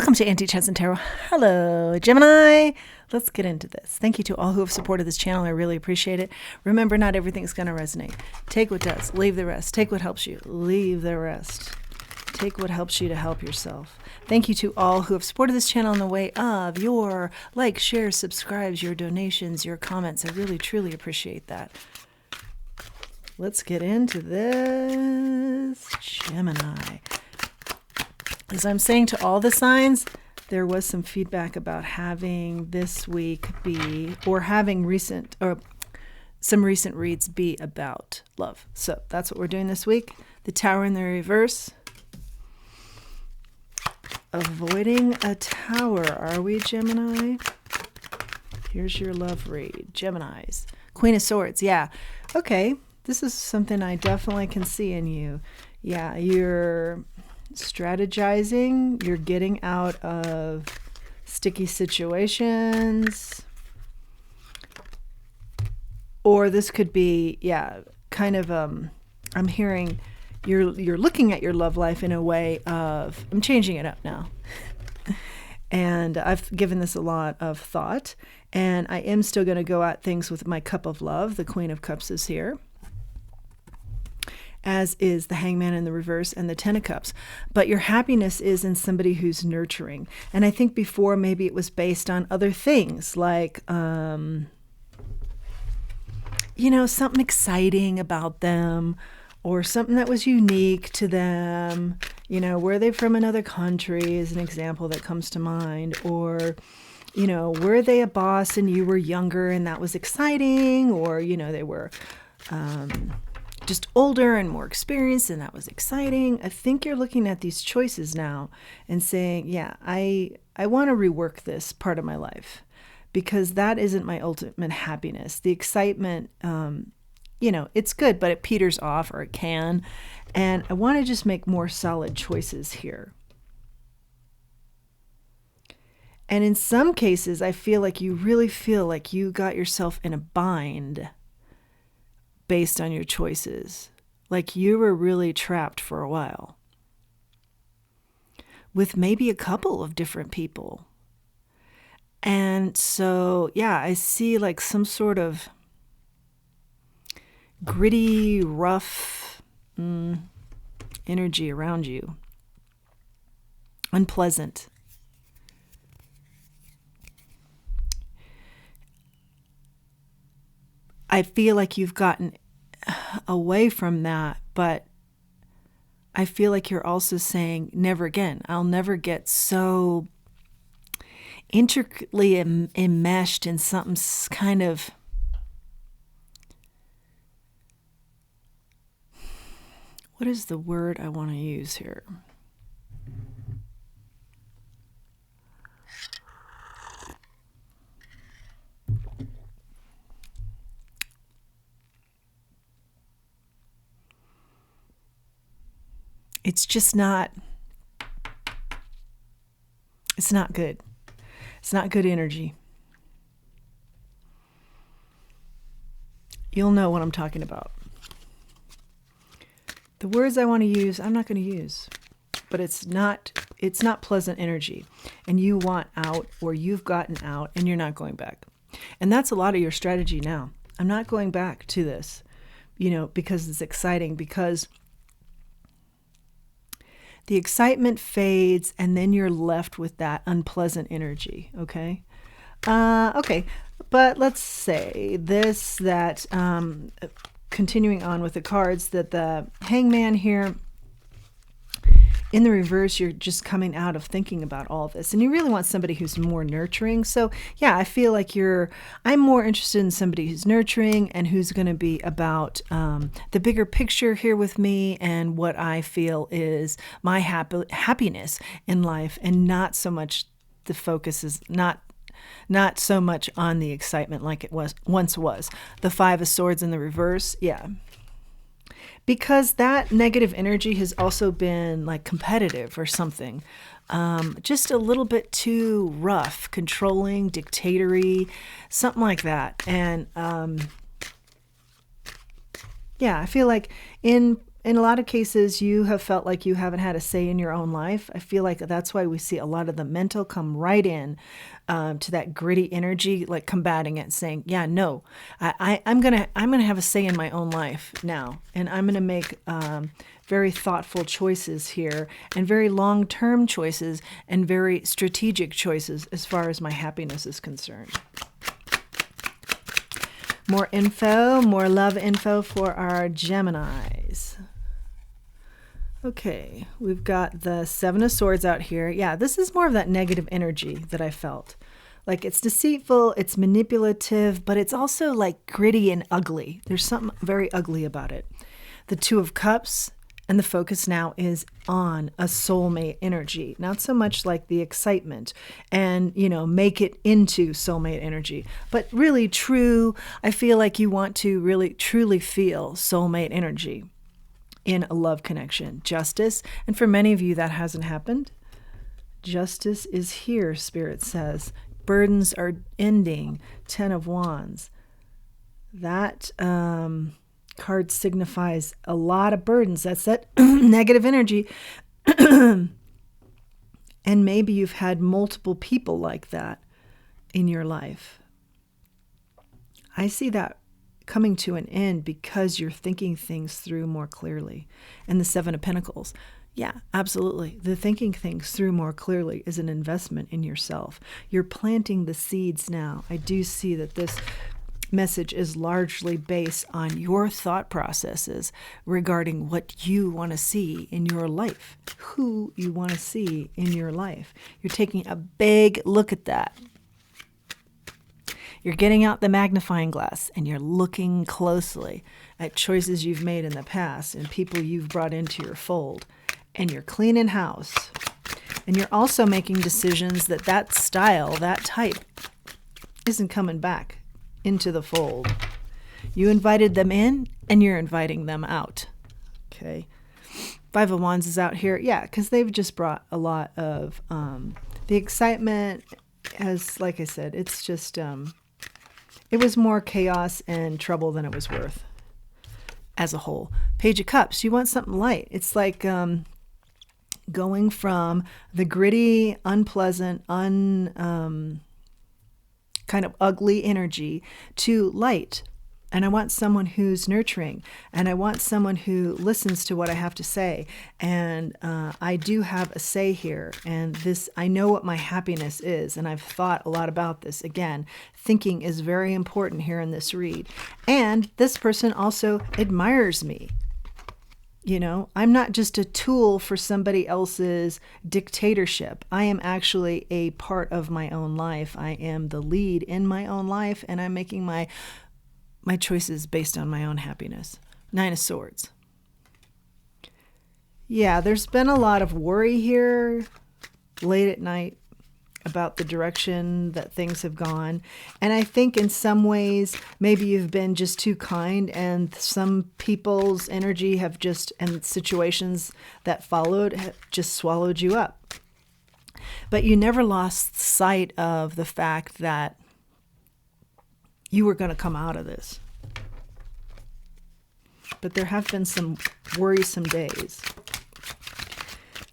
Welcome to Anti-Chance and Tarot. Hello, Gemini. Let's get into this. Thank you to all who have supported this channel. I really appreciate it. Remember, not everything's going to resonate. Take what does, leave the rest. Take what helps you, leave the rest. Take what helps you to help yourself. Thank you to all who have supported this channel in the way of your likes, shares, subscribes, your donations, your comments. I really, truly appreciate that. Let's get into this, Gemini. As I'm saying to all the signs, there was some feedback about having this week be, or having some recent reads be about love. So that's what we're doing this week. The Tower in the reverse. Avoiding a tower, are we, Gemini? Here's your love read. Geminis. Queen of Swords, yeah. Okay, this is something I definitely can see in you. Yeah, you're strategizing, you're getting out of sticky situations, or this could be, yeah, kind of, I'm hearing you're looking at your love life in a way of, I'm changing it up now, and I've given this a lot of thought, and I am still going to go at things with my cup of love. The Queen of Cups is here, as is the Hangman in the reverse and the Ten of Cups. But your happiness is in somebody who's nurturing. And I think before maybe it was based on other things like, something exciting about them, or something that was unique to them. Were they from another country is an example that comes to mind. Or, were they a boss and you were younger and that was exciting? Or, they were just older and more experienced and that was exciting. I think you're looking at these choices now and saying, yeah, I want to rework this part of my life because that isn't my ultimate happiness. The excitement, it's good, but it peters off, or it can. And I want to just make more solid choices here. And in some cases, I feel like you really feel like you got yourself in a bind based on your choices, like you were really trapped for a while with maybe a couple of different people. And so, yeah, I see like some sort of gritty, rough energy around you. Unpleasant. I feel like you've gotten away from that, but I feel like you're also saying, never again. I'll never get so intricately enmeshed in something kind of, what is the word I want to use here? It's just not, it's not good. It's not good energy. You'll know what I'm talking about. The words I want to use, I'm not going to use, but it's not pleasant energy, and you want out, or you've gotten out and you're not going back. And that's a lot of your strategy now. I'm not going back to this, because it's exciting, because the excitement fades and then you're left with that unpleasant energy. Okay. Okay. But let's say that, continuing on with the cards, that the Hangman here in the reverse, you're just coming out of thinking about all this, and you really want somebody who's more nurturing. So yeah, I feel like I'm more interested in somebody who's nurturing and who's going to be about the bigger picture here with me, and what I feel is my happiness in life, and not so much the focus is not so much on the excitement like it once was. The Five of Swords in the reverse, yeah. Because that negative energy has also been like competitive or something. Just a little bit too rough, controlling, dictatorial, something like that. And yeah, I feel like in in a lot of cases, you have felt like you haven't had a say in your own life. I feel like that's why we see a lot of the mental come right in to that gritty energy, like combating it, saying, "Yeah, no, I'm gonna have a say in my own life now, and I'm gonna make very thoughtful choices here, and very long-term choices, and very strategic choices as far as my happiness is concerned." More info, more love info for our Geminis. Okay, we've got the Seven of Swords out here. Yeah, this is more of that negative energy that I felt. Like, it's deceitful, it's manipulative, but it's also like gritty and ugly. There's something very ugly about it. The Two of Cups, and the focus now is on a soulmate energy. Not so much like the excitement and, make it into soulmate energy, but really true. I feel like you want to really truly feel soulmate energy in a love connection. Justice. And for many of you, that hasn't happened. Justice is here, Spirit says. Burdens are ending. 10 of Wands. That card signifies a lot of burdens. That's that negative energy. And maybe you've had multiple people like that in your life. I see that coming to an end because you're thinking things through more clearly. And the Seven of Pentacles. Yeah, absolutely. The thinking things through more clearly is an investment in yourself. You're planting the seeds now. I do see that this message is largely based on your thought processes regarding what you want to see in your life, who you want to see in your life. You're taking a big look at that. You're getting out the magnifying glass and you're looking closely at choices you've made in the past and people you've brought into your fold. And you're cleaning house. And you're also making decisions that style, that type, isn't coming back into the fold. You invited them in and you're inviting them out. Okay. Five of Wands is out here. Yeah, because they've just brought a lot of the excitement. As, like I said, it's just, it was more chaos and trouble than it was worth as a whole. Page of Cups, you want something light. It's like going from the gritty, unpleasant, kind of ugly energy to light. And I want someone who's nurturing, and I want someone who listens to what I have to say. And I do have a say here, and this, I know what my happiness is, and I've thought a lot about this. Again, thinking is very important here in this read. And this person also admires me. You know, I'm not just a tool for somebody else's dictatorship. I am actually a part of my own life. I am the lead in my own life, and I'm making my choices based on my own happiness. Nine of Swords. Yeah, there's been a lot of worry here late at night about the direction that things have gone. And I think in some ways, maybe you've been just too kind, and some people's energy have just, and situations that followed have just swallowed you up. But you never lost sight of the fact that you were going to come out of this. But there have been some worrisome days.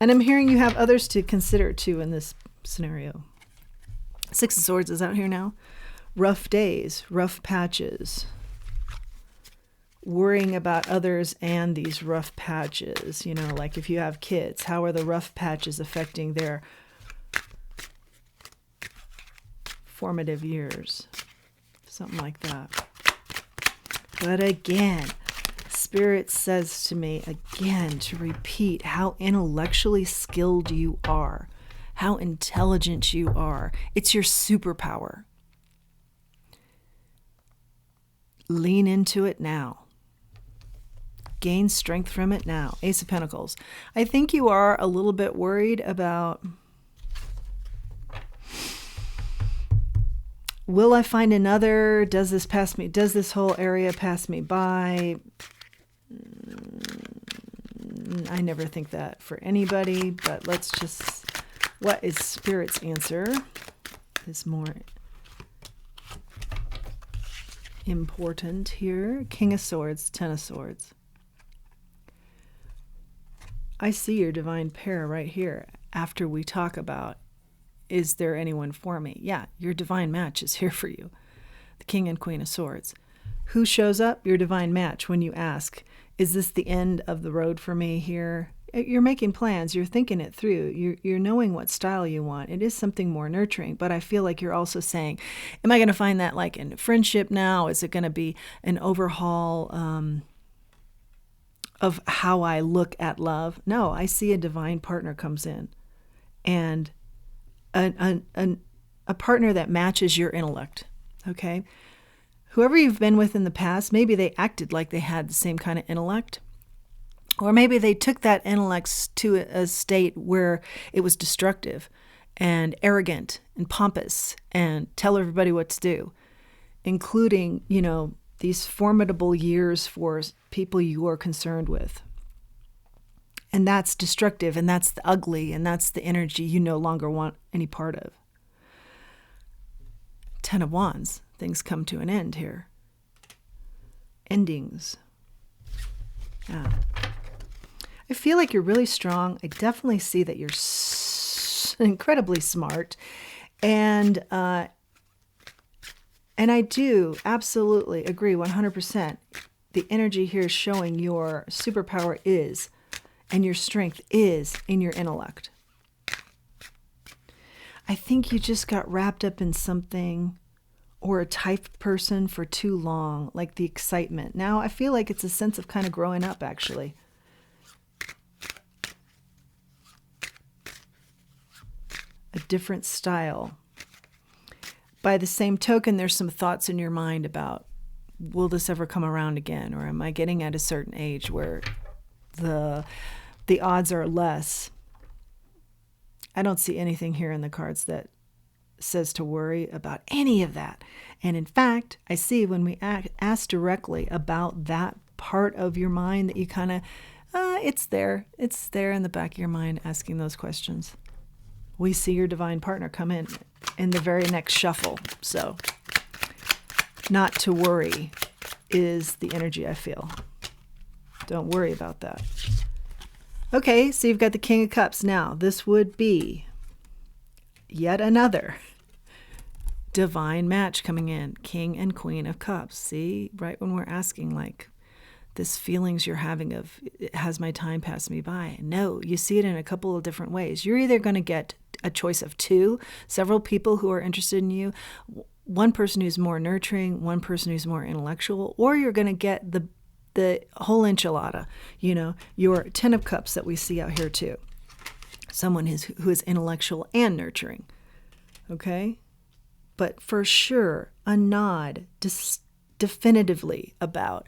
And I'm hearing you have others to consider too in this scenario. Six of Swords is out here now. Rough days, rough patches. Worrying about others and these rough patches. You know, like if you have kids, how are the rough patches affecting their formative years? Something like that. But again, Spirit says to me again to repeat how intellectually skilled you are, how intelligent you are. It's your superpower. Lean into it now. Gain strength from it now. Ace of Pentacles. I think you are a little bit worried about, will I find another? Does this pass me? Does this whole area pass me by? I never think that for anybody, but let's just, what is Spirit's answer is more important here. King of Swords, Ten of Swords. I see your divine pair right here after we talk about, is there anyone for me? Yeah, your divine match is here for you. The King and Queen of Swords. Who shows up? Your divine match when you ask, is this the end of the road for me here? You're making plans. You're thinking it through. You're knowing what style you want. It is something more nurturing, but I feel like you're also saying, am I going to find that like in friendship now? Is it going to be an overhaul of how I look at love? No, I see a divine partner comes in, and a partner that matches your intellect, okay? Whoever you've been with in the past, maybe they acted like they had the same kind of intellect, or maybe they took that intellect to a state where it was destructive and arrogant and pompous and tell everybody what to do, including, these formidable years for people you are concerned with. And that's destructive, and that's the ugly, and that's the energy you no longer want any part of. 10 of Wands, things come to an end here. Endings. Yeah. I feel like you're really strong. I definitely see that you're incredibly smart. And I do absolutely agree 100%. The energy here is showing your superpower is, and your strength is in your intellect. I think you just got wrapped up in something or a type of person for too long, like the excitement. Now I feel like it's a sense of kind of growing up, actually. A different style. By the same token, there's some thoughts in your mind about, will this ever come around again? Or am I getting at a certain age where the odds are less? I don't see anything here in the cards that says to worry about any of that. And in fact, I see when we ask directly about that part of your mind that you kind of, it's there in the back of your mind asking those questions. We see your divine partner come in the very next shuffle. So not to worry is the energy I feel. Don't worry about that. Okay, so you've got the King of Cups. Now, this would be yet another divine match coming in. King and Queen of Cups. See, right when we're asking, like, this feelings you're having of, has my time passed me by? No, you see it in a couple of different ways. You're either going to get a choice of two, several people who are interested in you, one person who's more nurturing, one person who's more intellectual, or you're going to get the whole enchilada, your 10 of Cups that we see out here too. Someone who is intellectual and nurturing, okay? But for sure, a nod definitively about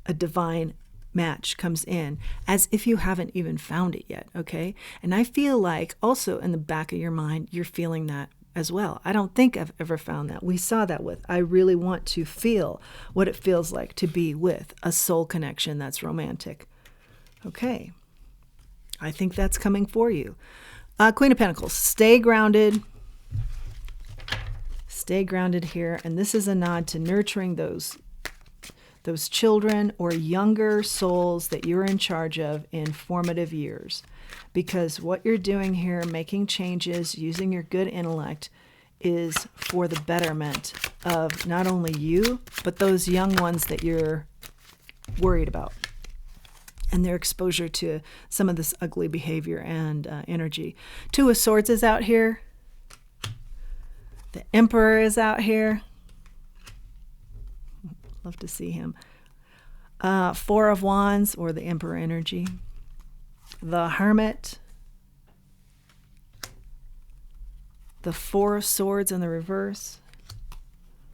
a divine match comes in, as if you haven't even found it yet, okay? And I feel like also in the back of your mind, you're feeling that as well. I don't think I've ever found that. We saw that with, I really want to feel what it feels like to be with a soul connection that's romantic. Okay. I think that's coming for you. Queen of Pentacles, stay grounded. Stay grounded here. And this is a nod to nurturing those children or younger souls that you're in charge of in formative years. Because what you're doing here, making changes, using your good intellect, is for the betterment of not only you, but those young ones that you're worried about and their exposure to some of this ugly behavior and energy. 2 of Swords is out here. The Emperor is out here. Love to see him. 4 of Wands, or the Emperor energy. The Hermit. The 4 of Swords in the reverse.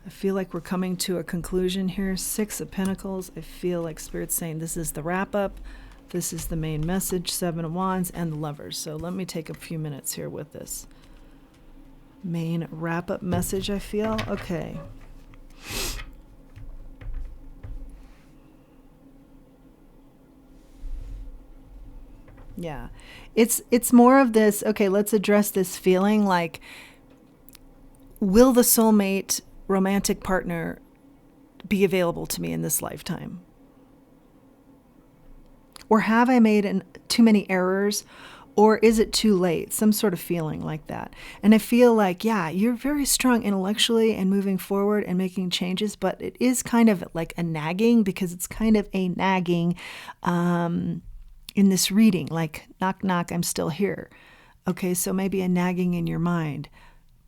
I feel like we're coming to a conclusion here. 6 of Pentacles. I feel like Spirit's saying this is the wrap-up. This is the main message. 7 of Wands and the Lovers. So let me take a few minutes here with this main wrap-up message, I feel. Okay. Yeah. It's more of this, okay, let's address this feeling like, will the soulmate romantic partner be available to me in this lifetime? Or have I made too many errors? Or is it too late? Some sort of feeling like that. And I feel like, yeah, you're very strong intellectually and moving forward and making changes, but it is kind of like a nagging, because it's kind of a nagging in this reading, like knock, knock, I'm still here. Okay, so maybe a nagging in your mind.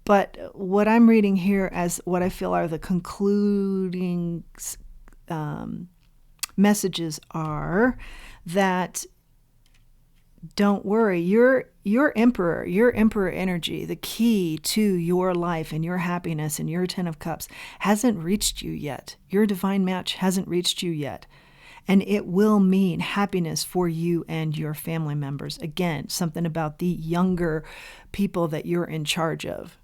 But what I'm reading here as what I feel are the concluding messages are that don't worry, your emperor energy, the key to your life and your happiness and your 10 of Cups hasn't reached you yet. Your divine match hasn't reached you yet. And it will mean happiness for you and your family members. Again, something about the younger people that you're in charge of.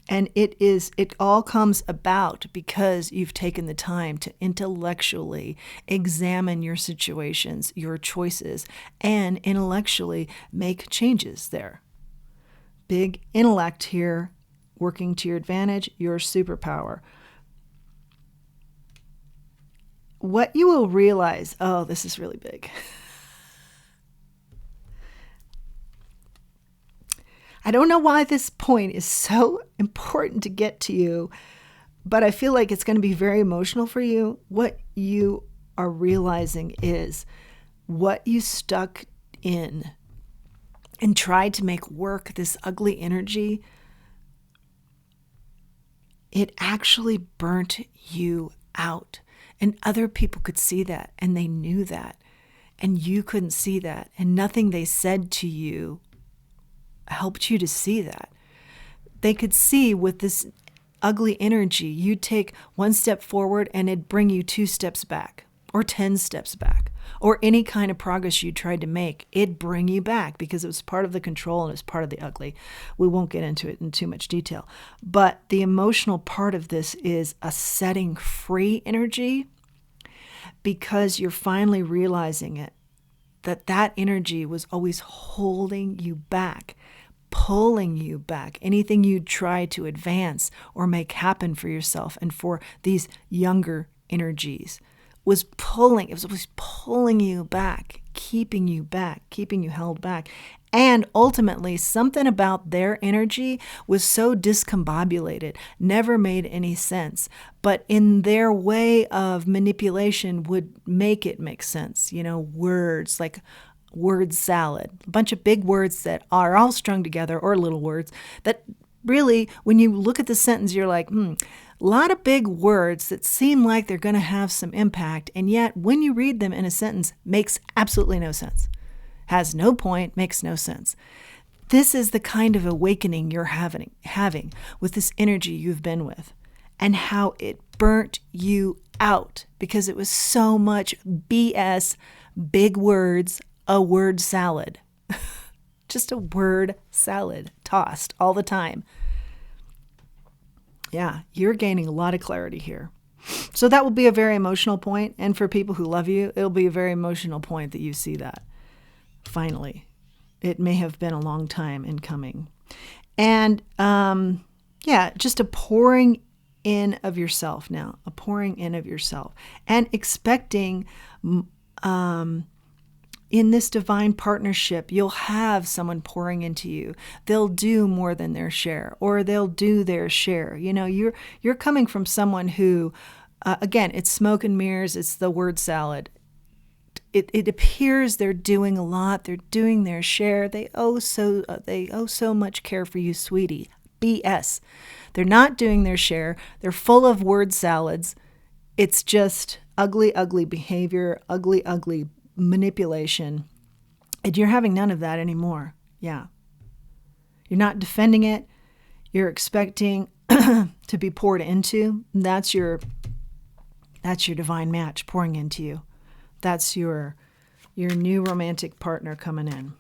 And it all comes about because you've taken the time to intellectually examine your situations, your choices, and intellectually make changes there. Big intellect here, working to your advantage, your superpower. What you will realize, oh, this is really big. I don't know why this point is so important to get to you, but I feel like it's going to be very emotional for you. What you are realizing is what you stuck in and tried to make work, this ugly energy, it actually burnt you out. And other people could see that, and they knew that, and you couldn't see that. And nothing they said to you helped you to see that. They could see with this ugly energy, you'd take one step forward and it'd bring you 2 steps back, or 10 steps back, or any kind of progress you tried to make, it'd bring you back because it was part of the control and it was part of the ugly. We won't get into it in too much detail. But the emotional part of this is a setting free energy, because you're finally realizing it, that energy was always holding you back, pulling you back. Anything you try to advance or make happen for yourself and for these younger energies was pulling, it was always pulling you back, keeping you held back. And ultimately, something about their energy was so discombobulated, never made any sense, but in their way of manipulation would make it make sense. You know, words like word salad, a bunch of big words that are all strung together, or little words that really, when you look at the sentence, you're like, a lot of big words that seem like they're going to have some impact, and yet when you read them in a sentence, makes absolutely no sense. Has no point, makes no sense. This is the kind of awakening you're having with this energy you've been with, and how it burnt you out because it was so much BS, big words, a word salad. Just a word salad tossed all the time. Yeah, you're gaining a lot of clarity here. So that will be a very emotional point. And for people who love you, it'll be a very emotional point that you see that. Finally, it may have been a long time in coming. And just a pouring in of yourself now, a pouring in of yourself, and expecting in this divine partnership, you'll have someone pouring into you. They'll do more than their share, or they'll do their share. You know, you're coming from someone who, again, it's smoke and mirrors. It's the word salad. It appears they're doing a lot. They're doing their share. They owe so much care for you, sweetie. BS. They're not doing their share. They're full of word salads. It's just ugly, ugly behavior, ugly, ugly manipulation. And you're having none of that anymore. Yeah. You're not defending it. You're expecting to be poured into. That's your divine match pouring into you. That's your new romantic partner coming in.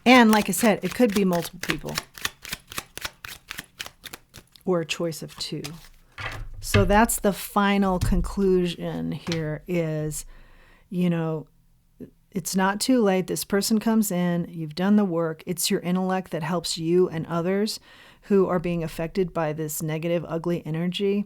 And like I said, it could be multiple people, or a choice of 2. So that's the final conclusion here is, you know, it's not too late. This person comes in, you've done the work. It's your intellect that helps you and others who are being affected by this negative, ugly energy.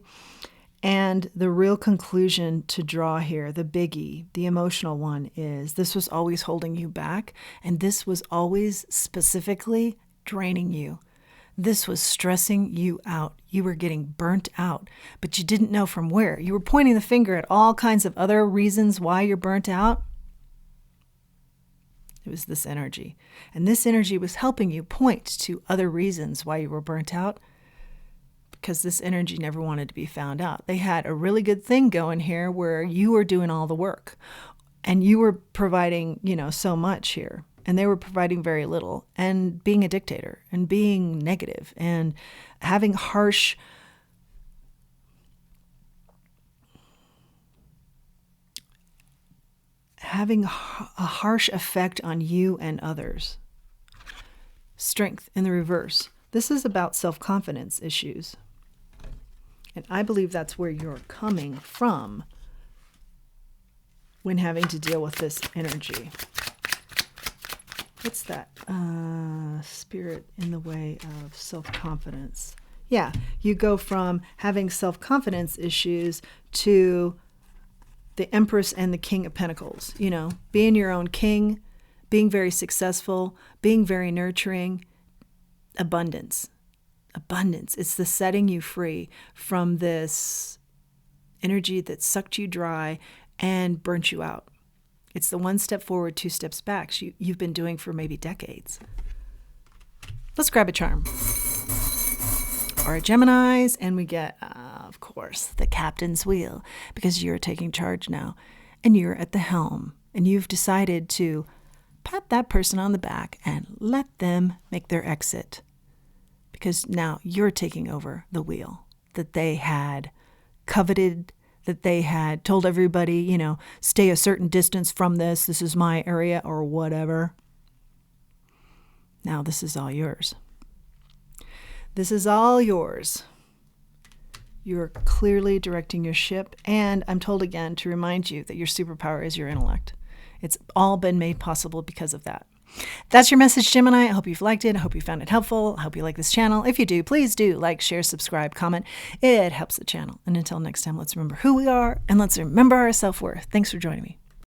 And the real conclusion to draw here, the biggie, the emotional one, is this was always holding you back, and this was always specifically draining you. This was stressing you out. You were getting burnt out, but you didn't know from where. You were pointing the finger at all kinds of other reasons why you're burnt out. It was this energy. And this energy was helping you point to other reasons why you were burnt out, because this energy never wanted to be found out. They had a really good thing going here where you were doing all the work and you were providing, so much here, and they were providing very little, and being a dictator and being negative and having a harsh effect on you and others. Strength in the reverse. This is about self-confidence issues. And I believe that's where you're coming from when having to deal with this energy. What's that? Spirit in the way of self-confidence. Yeah, you go from having self-confidence issues to the Empress and the King of Pentacles. Being your own king, being very successful, being very nurturing, abundance. Abundance. It's the setting you free from this energy that sucked you dry and burnt you out. It's the one step forward, two steps back you've been doing for maybe decades. Let's grab a charm. Or a Gemini's, and we get, of course, the captain's wheel, because you're taking charge now, and you're at the helm, and you've decided to pat that person on the back and let them make their exit. Because now you're taking over the wheel that they had coveted, that they had told everybody, stay a certain distance from this. This is my area or whatever. Now this is all yours. This is all yours. You're clearly directing your ship. And I'm told again to remind you that your superpower is your intellect. It's all been made possible because of that. That's your message, Gemini. I hope you've liked it. I hope you found it helpful. I hope you like this channel. If you do, please do like, share, subscribe, comment. It helps the channel. And until next time, let's remember who we are and let's remember our self-worth. Thanks for joining me.